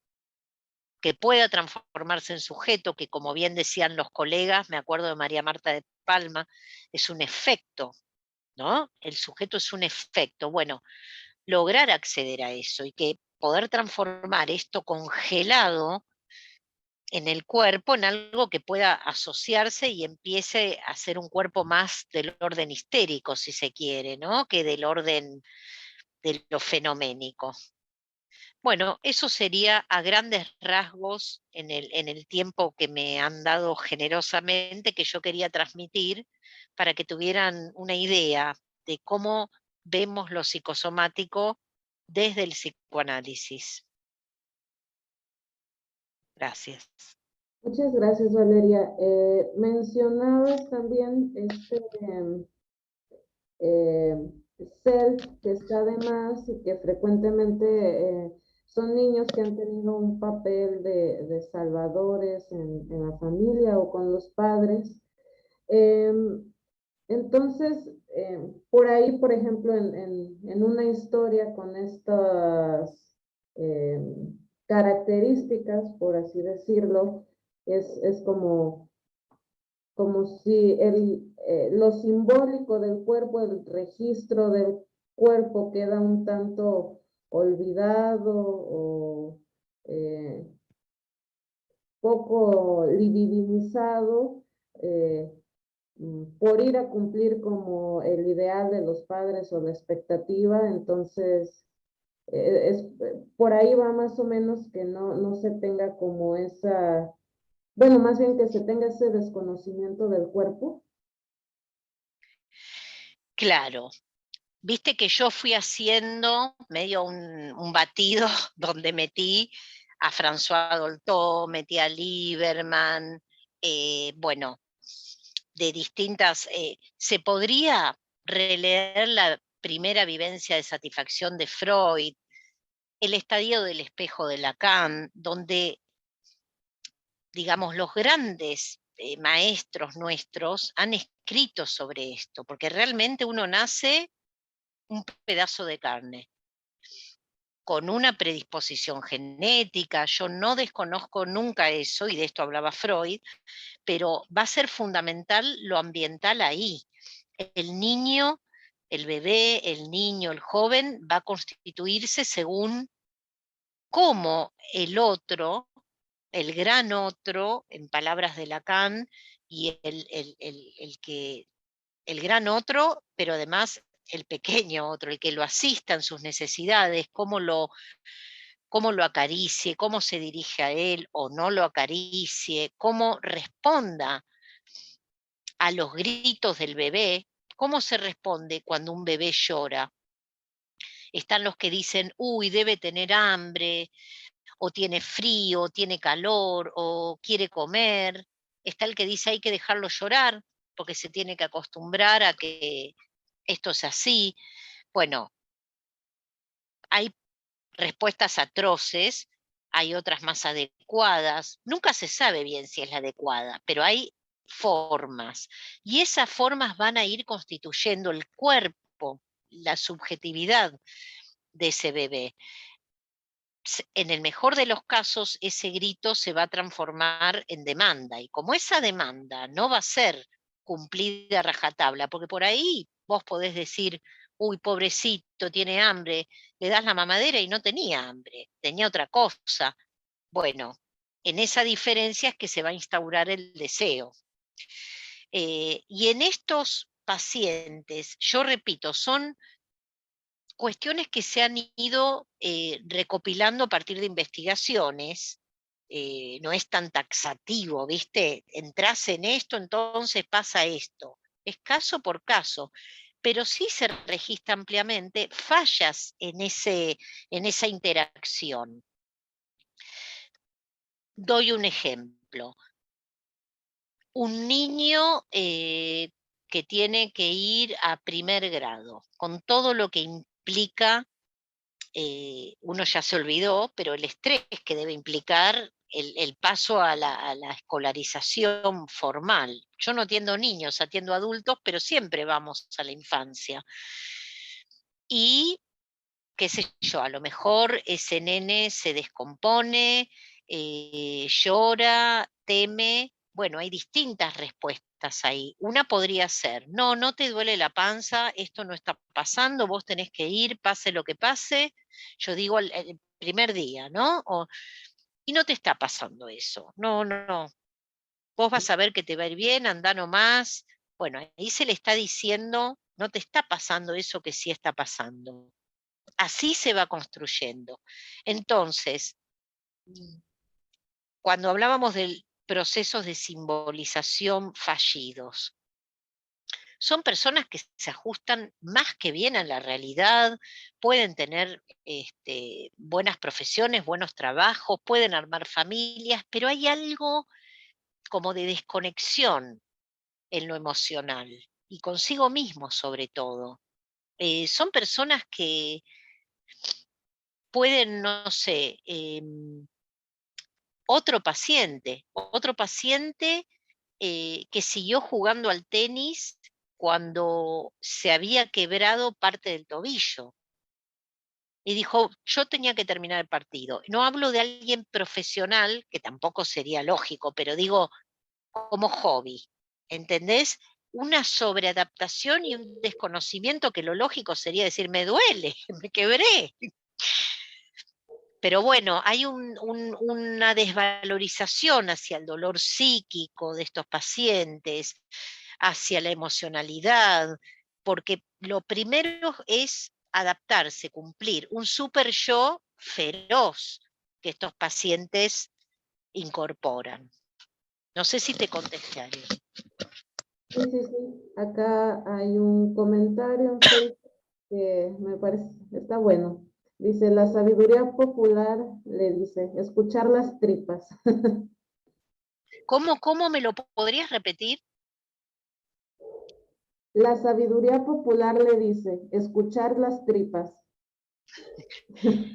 que pueda transformarse en sujeto, que como bien decían los colegas, me acuerdo de María Marta de Palma, es un efecto, ¿no? El sujeto es un efecto. Bueno, lograr acceder a eso y que poder transformar esto congelado en el cuerpo, en algo que pueda asociarse y empiece a ser un cuerpo más del orden histérico, si se quiere, ¿no? Que del orden de lo fenoménico. Bueno, eso sería a grandes rasgos en el tiempo que me han dado generosamente, que yo quería transmitir, para que tuvieran una idea de cómo vemos lo psicosomático desde el psicoanálisis. Gracias.
Muchas gracias, Valeria. Mencionabas también eh, self que está de más y que frecuentemente son niños que han tenido un papel de salvadores en la familia o con los padres. Entonces, por ahí, por ejemplo, en una historia con estas características, por así decirlo, es como si lo simbólico del cuerpo, el registro del cuerpo queda un tanto olvidado o poco divinizado, eh, por ir a cumplir como el ideal de los padres o la expectativa. Entonces por ahí va más o menos que no se tenga como esa, bueno, más bien que se tenga ese desconocimiento del cuerpo.
Claro, viste que yo fui haciendo medio un batido donde metí a François Dolto, metí a Lieberman, bueno, de distintas. Se podría releer la primera vivencia de satisfacción de Freud, el estadio del espejo de Lacan, donde, digamos, los grandes maestros nuestros han escrito sobre esto, porque realmente uno nace un pedazo de carne, con una predisposición genética. Yo no desconozco nunca eso, y de esto hablaba Freud, pero va a ser fundamental lo ambiental ahí. El niño, el bebé, el niño, el joven va a constituirse según cómo el otro, el gran otro, en palabras de Lacan, y el gran otro, pero además el pequeño otro, el que lo asista en sus necesidades, cómo lo acaricie, cómo se dirige a él o no lo acaricie, cómo responda a los gritos del bebé. ¿Cómo se responde cuando un bebé llora? Están los que dicen, uy, debe tener hambre, o tiene frío, o tiene calor, o quiere comer. Está el que dice, hay que dejarlo llorar, porque se tiene que acostumbrar a que esto es así. Bueno, hay respuestas atroces, hay otras más adecuadas. Nunca se sabe bien si es la adecuada, pero hay formas. Y esas formas van a ir constituyendo el cuerpo, la subjetividad de ese bebé. En el mejor de los casos, ese grito se va a transformar en demanda. Y como esa demanda no va a ser cumplida a rajatabla, porque por ahí vos podés decir, uy, pobrecito, tiene hambre, le das la mamadera y no tenía hambre, tenía otra cosa. Bueno, en esa diferencia es que se va a instaurar el deseo. Y en estos pacientes, yo repito, son cuestiones que se han ido recopilando a partir de investigaciones. No es tan taxativo, ¿viste? Entrás en esto, entonces pasa esto. Es caso por caso, pero sí se registra ampliamente fallas en esa interacción. Doy un ejemplo. Un niño que tiene que ir a primer grado, con todo lo que implica, uno ya se olvidó, pero el estrés que debe implicar el paso a la escolarización formal. Yo no atiendo niños, atiendo adultos, pero siempre vamos a la infancia. Y qué sé yo, a lo mejor ese nene se descompone, llora, teme. Bueno, hay distintas respuestas ahí. Una podría ser, no, no te duele la panza, esto no está pasando, vos tenés que ir, pase lo que pase. Yo digo el primer día, ¿no? y no te está pasando eso. No, no, no. Vos vas a ver que te va a ir bien, anda nomás. Bueno, ahí se le está diciendo, no te está pasando eso que sí está pasando. Así se va construyendo. Entonces, cuando hablábamos de procesos de simbolización fallidos, son personas que se ajustan más que bien a la realidad, pueden tener buenas profesiones, buenos trabajos, pueden armar familias, pero hay algo como de desconexión en lo emocional y consigo mismo sobre todo. Son personas que pueden, no sé, otro paciente que siguió jugando al tenis cuando se había quebrado parte del tobillo. Y dijo, yo tenía que terminar el partido. No hablo de alguien profesional, que tampoco sería lógico, pero digo como hobby, ¿entendés? Una sobreadaptación y un desconocimiento que lo lógico sería decir, me duele, me quebré. Pero bueno, hay una desvalorización hacia el dolor psíquico de estos pacientes, hacia la emocionalidad, porque lo primero es adaptarse, cumplir un super yo feroz que estos pacientes incorporan. No sé si te contesté, Ariel.
Sí, sí, sí. Acá hay un comentario en Facebook que me parece, está bueno. Dice, la sabiduría popular le dice, escuchar las tripas.
¿Cómo me lo podrías repetir?
La sabiduría popular le dice, escuchar las tripas.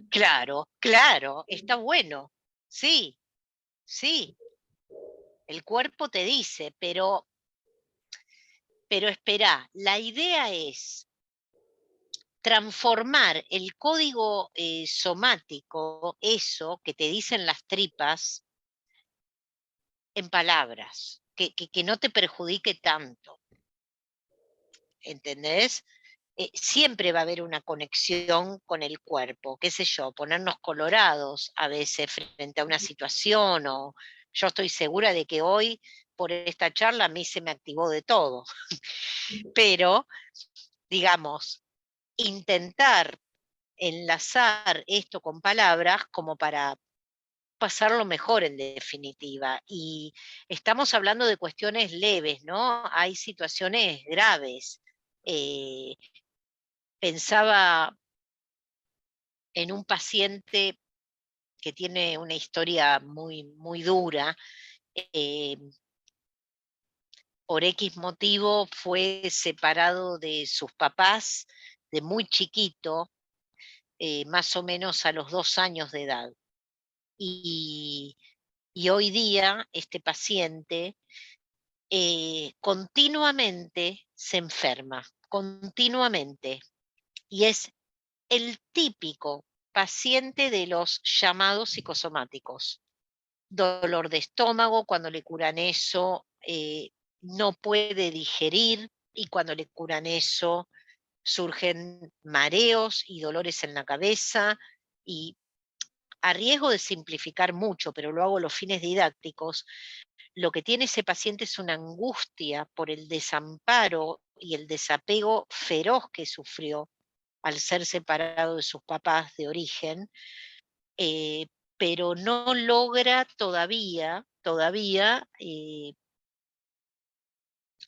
Claro, claro, está bueno. Sí, sí, el cuerpo te dice, pero espera, la idea es transformar el código somático, eso que te dicen las tripas, en palabras, que no te perjudique tanto, ¿entendés? Siempre va a haber una conexión con el cuerpo, qué sé yo, ponernos colorados a veces frente a una situación, o yo estoy segura de que hoy, por esta charla, a mí se me activó de todo, pero, digamos, intentar enlazar esto con palabras como para pasarlo mejor en definitiva. Y estamos hablando de cuestiones leves, ¿no? Hay situaciones graves. Eh, Pensaba en un paciente que tiene una historia muy, muy dura. eh, por X motivo fue separado de sus papás de muy chiquito, más o menos a los 2 años de edad. Y, y hoy día este paciente continuamente se enferma, continuamente. Y es el típico paciente de los llamados psicosomáticos. Dolor de estómago, cuando le curan eso, no puede digerir y cuando le curan eso surgen mareos y dolores en la cabeza y a riesgo de simplificar mucho, pero lo hago a los fines didácticos, lo que tiene ese paciente es una angustia por el desamparo y el desapego feroz que sufrió al ser separado de sus papás de origen, eh, pero no logra todavía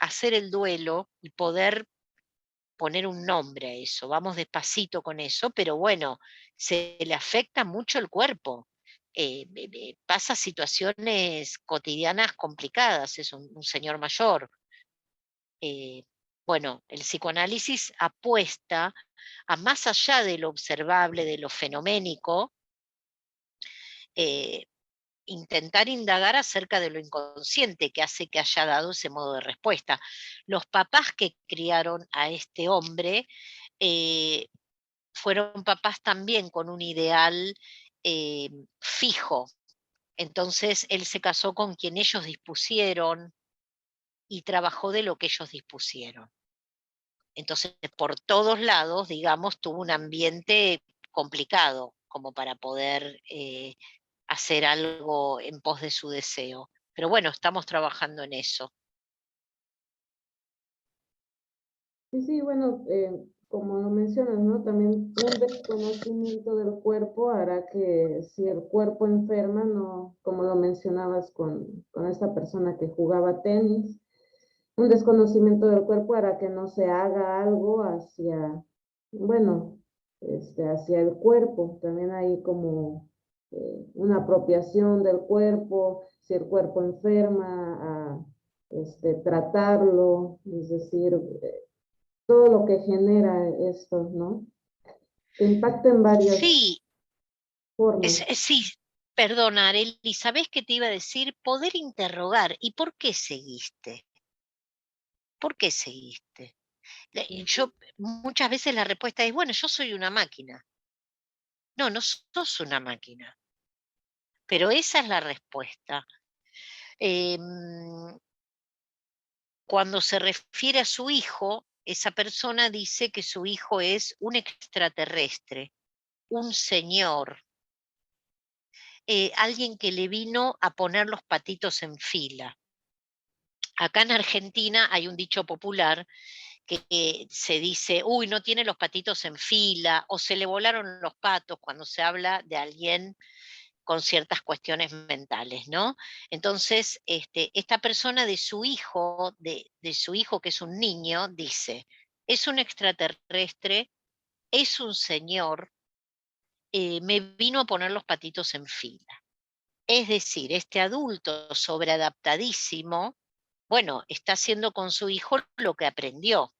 hacer el duelo y poder poner un nombre a eso. Vamos despacito con eso, pero bueno, se le afecta mucho el cuerpo. Pasa situaciones cotidianas complicadas, es un señor mayor. Eh, bueno, el psicoanálisis apuesta a más allá de lo observable, de lo fenoménico, eh, intentar indagar acerca de lo inconsciente que hace que haya dado ese modo de respuesta. Los papás que criaron a este hombre eh, fueron papás también con un ideal fijo. Entonces él se casó con quien ellos dispusieron y trabajó de lo que ellos dispusieron. Entonces, por todos lados, digamos, tuvo un ambiente complicado como para poder hacer algo en pos de su deseo. Pero bueno, estamos trabajando en eso.
Sí, sí, bueno, como lo mencionas, ¿no? También un desconocimiento del cuerpo hará que si el cuerpo enferma, no, como lo mencionabas con esta persona que jugaba tenis, un desconocimiento del cuerpo hará que no se haga algo hacia, bueno, hacia el cuerpo. También hay como una apropiación del cuerpo, si el cuerpo enferma, a tratarlo, es decir, todo lo que genera esto, ¿no? Que impacta en varias
Sí,
formas.
sí, perdona, Arely, ¿sabés qué te iba a decir? Poder interrogar. ¿Y por qué seguiste? ¿Por qué seguiste?
Ujú.
Yo muchas veces la respuesta es, bueno, yo soy una máquina. No, no sos una máquina, pero esa es la respuesta. Em, Cuando se refiere a su hijo, esa persona dice que su hijo es un extraterrestre, un señor, alguien que le vino a poner los patitos en fila. Acá en Argentina hay un dicho popular que se dice, uy, no tiene los patitos en fila, o se le volaron los patos cuando se habla de alguien con ciertas cuestiones mentales, ¿no? Entonces, esta persona de su hijo que es un niño, dice, es un extraterrestre, es un señor, me vino a poner los patitos en fila. Es decir, este adulto sobreadaptadísimo, bueno, está haciendo con su hijo lo que aprendió.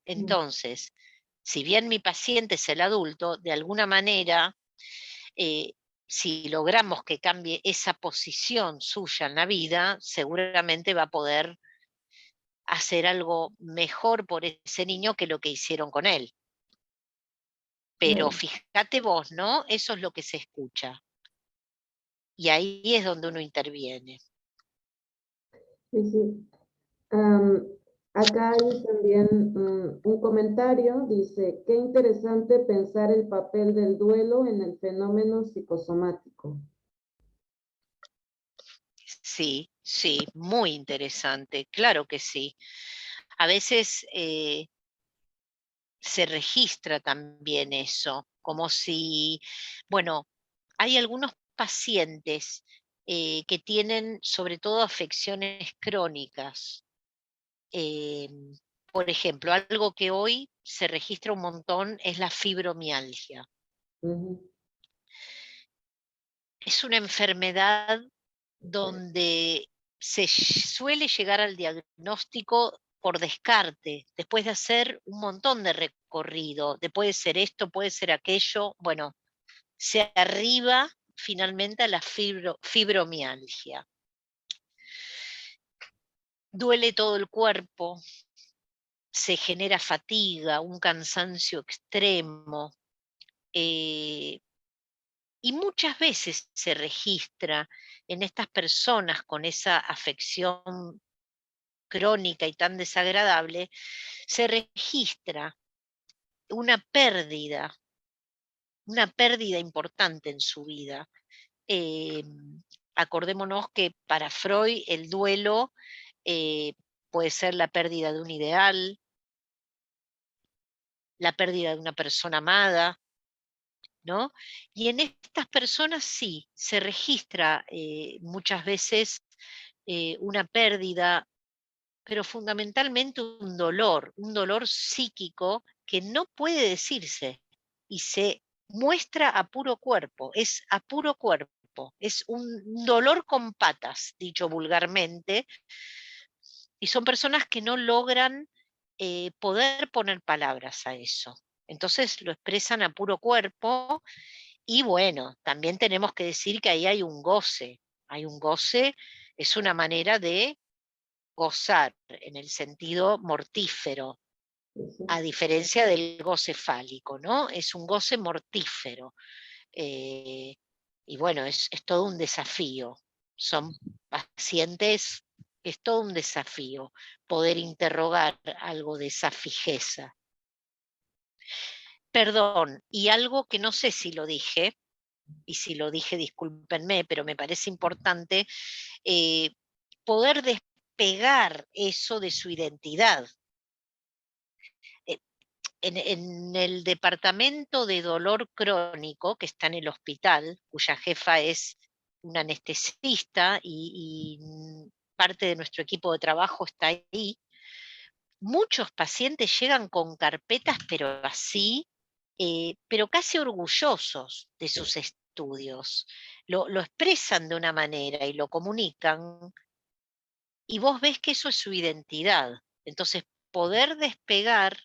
Entonces, si bien mi paciente es el adulto, de alguna manera, eh, si logramos que cambie esa posición suya en la vida, seguramente va a poder hacer algo mejor por ese niño que lo que hicieron con él. Pero
Claro.
fíjate vos, ¿no? Eso es lo que se escucha. Y ahí es donde uno interviene.
Sí, sí. Am, Acá hay también un comentario, dice, qué interesante pensar el papel del duelo en el fenómeno psicosomático.
Sí, sí, muy interesante, claro que sí. A veces se registra también eso, como si, bueno, hay algunos pacientes que tienen sobre todo afecciones crónicas. eh, por ejemplo, algo que hoy se registra un montón es la fibromialgia.
Ujú.
Es una enfermedad donde suele llegar al diagnóstico por descarte, después de hacer un montón de recorrido, de puede ser esto, puede ser aquello, bueno, se arriba finalmente a la fibromialgia. Duele todo el cuerpo, se genera fatiga, un cansancio extremo, eh, y muchas veces se registra en estas personas con esa afección crónica y tan desagradable, se registra una una pérdida importante en su vida. Eh, Acordémonos que para Freud el duelo eh, puede ser la pérdida de un ideal, la pérdida de una persona amada, ¿no? Y en estas personas sí, se registra muchas veces una pérdida, pero fundamentalmente un dolor psíquico que no puede decirse y se muestra a puro cuerpo, es a puro cuerpo, es un dolor con patas, dicho vulgarmente, y son personas que no logran poder poner palabras a eso. Entonces lo expresan a puro cuerpo y bueno, también tenemos que decir que ahí hay un goce, es una manera de gozar en el sentido mortífero,
Sí,
a
sí.
diferencia del goce fálico, ¿no? Es un goce mortífero. eh, y bueno, es todo un desafío. Son pacientes, es todo un desafío poder interrogar algo de esa fijeza. Perdón, y algo que no sé si lo dije, y si lo dije, discúlpenme, pero me parece importante, poder despegar eso de su identidad. Eh, en el departamento de dolor crónico, que está en el hospital, cuya jefa es una anestesista y parte de nuestro equipo de trabajo está ahí, muchos pacientes llegan con carpetas, pero así, pero casi orgullosos de sus estudios. Lo expresan de una manera y lo comunican, y vos ves que eso es su identidad. Entonces, poder despegar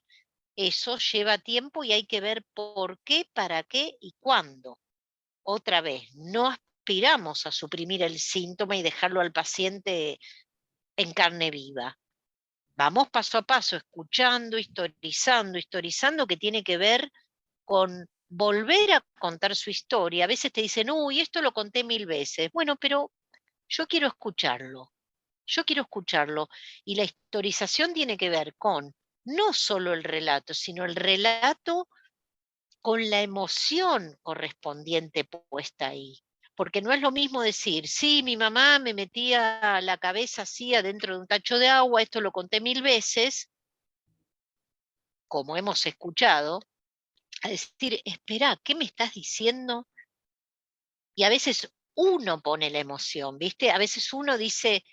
eso lleva tiempo y hay que ver por qué, para qué y cuándo. Otra vez, no aspiramos a suprimir el síntoma y dejarlo al paciente en carne viva. Vamos paso a paso, escuchando, historizando, que tiene que ver con volver a contar su historia. A veces te dicen, uy, esto lo conté 1000 veces. Bueno, pero yo quiero escucharlo. Yo quiero escucharlo. Y la historización tiene que ver con no solo el relato, sino el relato con la emoción correspondiente puesta ahí. Porque no es lo mismo decir, sí, mi mamá me metía la cabeza así adentro de un tacho de agua, esto lo conté 1000 veces, como hemos escuchado, a decir, espera, ¿qué me estás diciendo? Y a veces uno pone la emoción, ¿viste? A veces uno dice,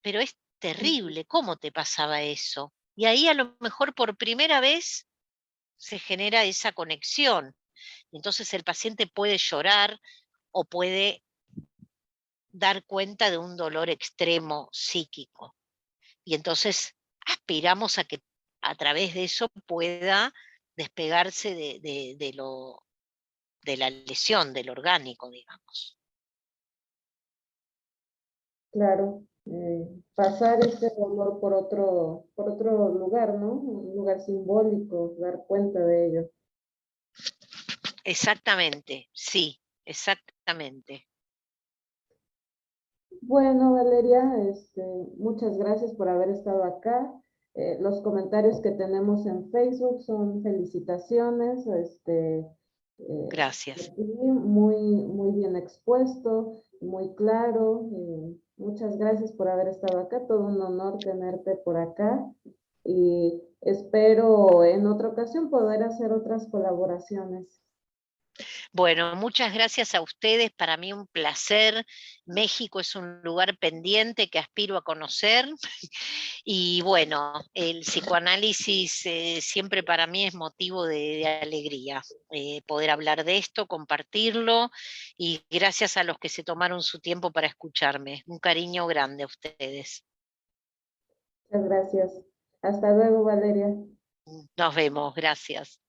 pero es
Ujú.
terrible, ¿cómo te pasaba eso? Y ahí a lo mejor por primera vez se genera esa conexión. Entonces el paciente puede llorar o puede dar cuenta de un dolor extremo psíquico. Y entonces aspiramos a que a través de eso pueda despegarse de la lesión, del orgánico, digamos.
Claro, pasar este dolor por otro lugar, ¿no? Un lugar simbólico, dar cuenta de ello.
Exactamente, sí, exactamente.
Bueno, Valeria, muchas gracias por haber estado acá. Los comentarios que tenemos en Facebook son felicitaciones, de
Gracias.
ti, muy, muy bien expuesto, muy claro. Muchas gracias por haber estado acá, todo un honor tenerte por acá y espero en otra ocasión poder hacer otras colaboraciones.
Bueno, muchas gracias a ustedes, para mí un placer. México es un lugar pendiente que aspiro a conocer. Y bueno, el psicoanálisis siempre para mí es motivo de alegría, poder hablar de esto, compartirlo, y gracias a los que se tomaron su tiempo para escucharme. Un cariño grande a ustedes.
Muchas gracias. Hasta luego, Valeria.
Nos vemos, gracias.